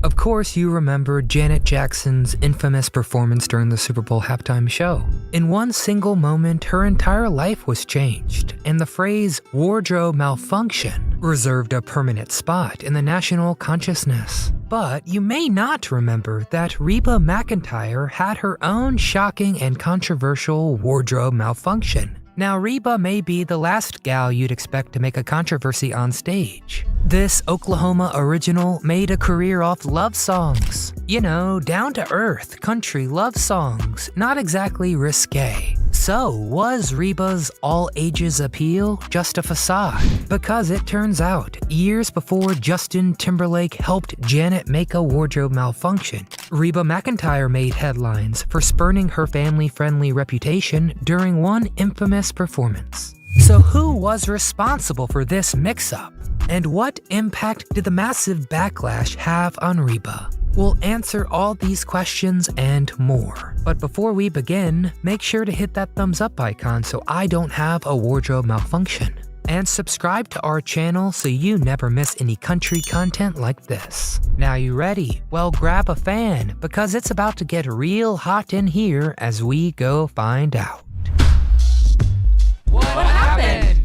Of course, you remember Janet Jackson's infamous performance during the Super Bowl halftime show. In one single moment, her entire life was changed, and the phrase wardrobe malfunction reserved a permanent spot in the national consciousness. But you may not remember that Reba McEntire had her own shocking and controversial wardrobe malfunction. Now, Reba may be the last gal you'd expect to make a controversy on stage. This Oklahoma original made a career off love songs. You know, down-to-earth country love songs, not exactly risque. So, was Reba's all-ages appeal just a facade? Because it turns out, years before Justin Timberlake helped Janet make a wardrobe malfunction, Reba McEntire made headlines for spurning her family-friendly reputation during one infamous performance. So who was responsible for this mix-up? And what impact did the massive backlash have on Reba? We'll answer all these questions and more. But before we begin, make sure to hit that thumbs up icon so I don't have a wardrobe malfunction. And subscribe to our channel so you never miss any country content like this. Now you ready? Well, grab a fan because it's about to get real hot in here as we go find out. What happened?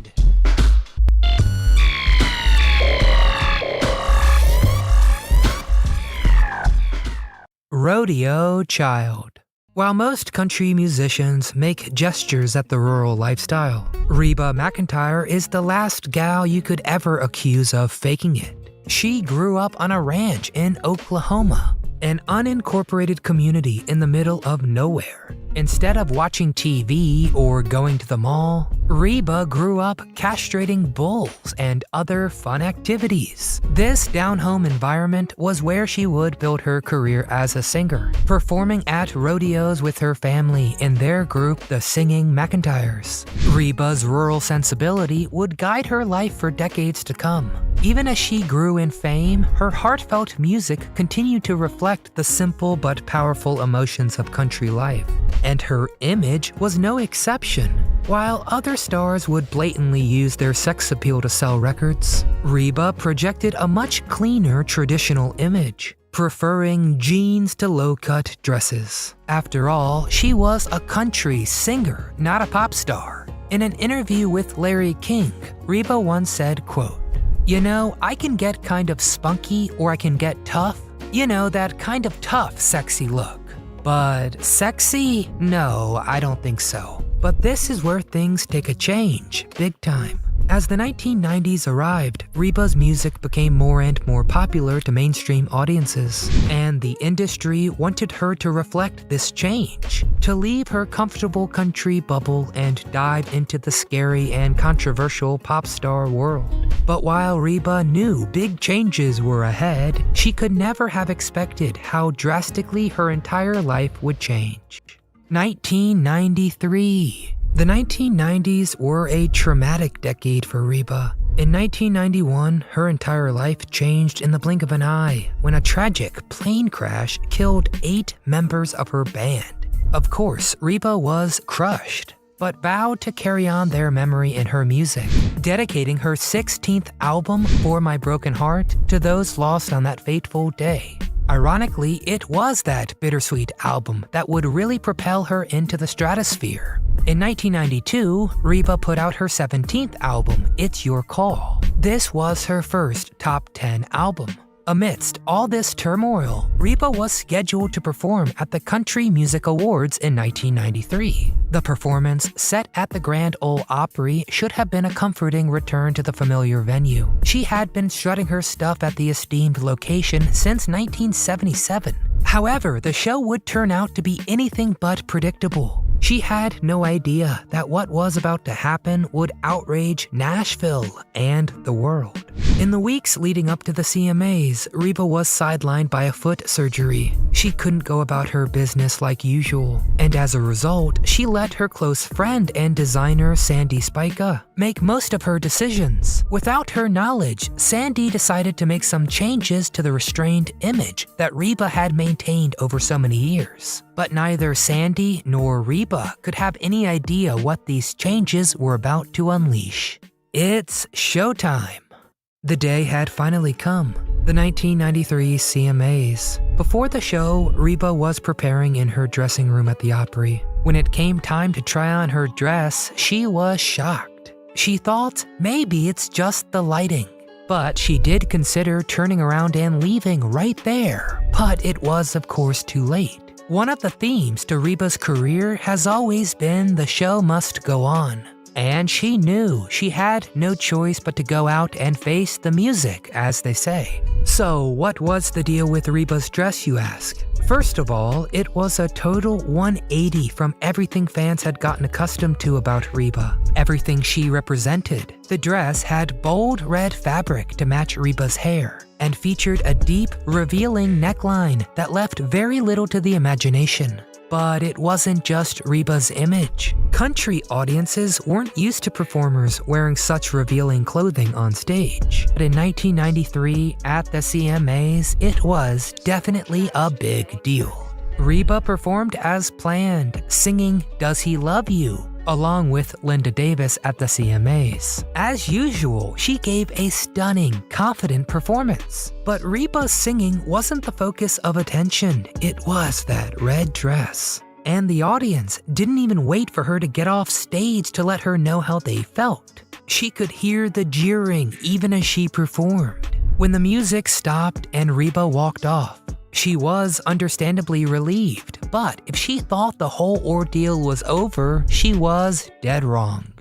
Rodeo Child. While most country musicians make gestures at the rural lifestyle, Reba McEntire is the last gal you could ever accuse of faking it. She grew up on a ranch in Oklahoma, an unincorporated community in the middle of nowhere. Instead of watching TV or going to the mall, Reba grew up castrating bulls and other fun activities. This down-home environment was where she would build her career as a singer, performing at rodeos with her family in their group, the Singing McEntires. Reba's rural sensibility would guide her life for decades to come. Even as she grew in fame, her heartfelt music continued to reflect the simple but powerful emotions of country life. And her image was no exception. While other stars would blatantly use their sex appeal to sell records, Reba projected a much cleaner traditional image, preferring jeans to low-cut dresses. After all, she was a country singer, not a pop star. In an interview with Larry King, Reba once said, quote, "You know, I can get kind of spunky or I can get tough. You know, that kind of tough, sexy look. But sexy? No, I don't think so." But this is where things take a change, big time. As the 1990s arrived, Reba's music became more and more popular to mainstream audiences, and the industry wanted her to reflect this change, to leave her comfortable country bubble and dive into the scary and controversial pop star world. But while Reba knew big changes were ahead, she could never have expected how drastically her entire life would change. 1993. The 1990s were a traumatic decade for Reba. In 1991, her entire life changed in the blink of an eye when a tragic plane crash killed 8 members of her band. Of course, Reba was crushed, but vowed to carry on their memory in her music, dedicating her 16th album, For My Broken Heart, to those lost on that fateful day. Ironically, it was that bittersweet album that would really propel her into the stratosphere. In 1992, Reba put out her 17th album, It's Your Call. This was her first top 10 album. Amidst all this turmoil, Reba was scheduled to perform at the Country Music Awards in 1993. The performance, set at the Grand Ole Opry, should have been a comforting return to the familiar venue. She had been strutting her stuff at the esteemed location since 1977. However, the show would turn out to be anything but predictable. She had no idea that what was about to happen would outrage Nashville and the world. In the weeks leading up to the CMAs, Reba was sidelined by a foot surgery. She couldn't go about her business like usual, and as a result, she let her close friend and designer Sandy Spica make most of her decisions. Without her knowledge, Sandy decided to make some changes to the restrained image that Reba had maintained over so many years. But neither Sandy nor Reba could have any idea what these changes were about to unleash. It's showtime. The day had finally come. The 1993 CMAs. Before the show, Reba was preparing in her dressing room at the Opry. When it came time to try on her dress, she was shocked. She thought maybe it's just the lighting. But she did consider turning around and leaving right there. But it was, of course, too late. One of the themes to Reba's career has always been the show must go on. And she knew she had no choice but to go out and face the music, as they say. So what was the deal with Reba's dress, you ask? First of all, it was a total 180 from everything fans had gotten accustomed to about Reba, everything she represented. The dress had bold red fabric to match Reba's hair, and featured a deep, revealing neckline that left very little to the imagination. But it wasn't just Reba's image. Country audiences weren't used to performers wearing such revealing clothing on stage. But in 1993, at the CMAs, it was definitely a big deal. Reba performed as planned, singing Does He Love You? Along with Linda Davis at the CMAs. As usual, she gave a stunning, confident performance. But Reba's singing wasn't the focus of attention, it was that red dress. And the audience didn't even wait for her to get off stage to let her know how they felt. She could hear the jeering even as she performed. When the music stopped and Reba walked off, she was understandably relieved, but if she thought the whole ordeal was over, she was dead wrong.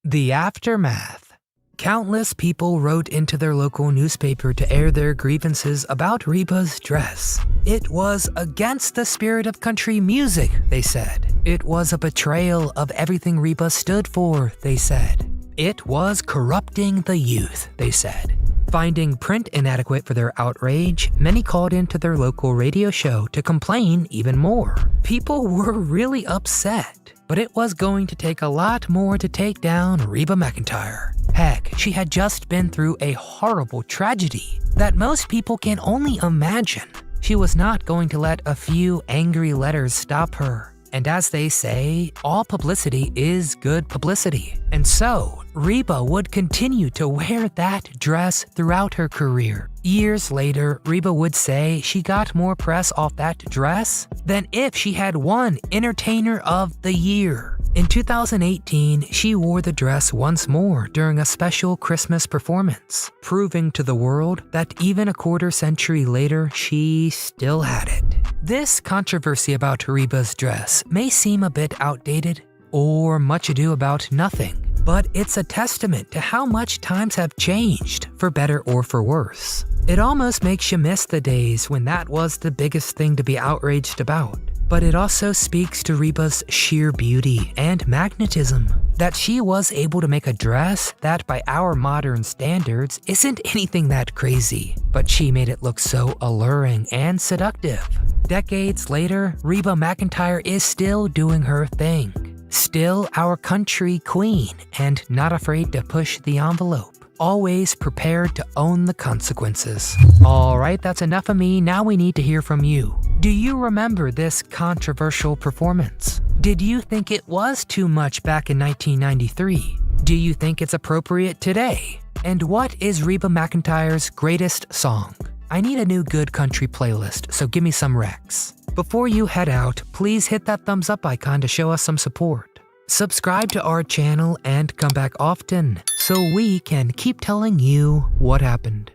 The aftermath. Countless people wrote into their local newspaper to air their grievances about Reba's dress. It was against the spirit of country music, they said. It was a betrayal of everything Reba stood for, they said. It was corrupting the youth, they said. Finding print inadequate for their outrage, many called into their local radio show to complain even more. People were really upset, but it was going to take a lot more to take down Reba McEntire. Heck, she had just been through a horrible tragedy that most people can only imagine. She was not going to let a few angry letters stop her. And as they say, all publicity is good publicity. And so, Reba would continue to wear that dress throughout her career. Years later, Reba would say she got more press off that dress than if she had won Entertainer of the Year. In 2018, she wore the dress once more during a special Christmas performance, proving to the world that even a quarter century later, she still had it. This controversy about Reba's dress may seem a bit outdated or much ado about nothing, but it's a testament to how much times have changed, for better or for worse. It almost makes you miss the days when that was the biggest thing to be outraged about. But it also speaks to Reba's sheer beauty and magnetism, that she was able to make a dress that by our modern standards isn't anything that crazy, but she made it look so alluring and seductive. Decades later, Reba McEntire is still doing her thing. Still our country queen and not afraid to push the envelope. Always prepared to own the consequences. Alright, that's enough of me, now we need to hear from you. Do you remember this controversial performance? Did you think it was too much back in 1993? Do you think it's appropriate today? And what is Reba McEntire's greatest song? I need a new good country playlist, so give me some recs. Before you head out, please hit that thumbs up icon to show us some support. Subscribe to our channel and come back often so we can keep telling you what happened.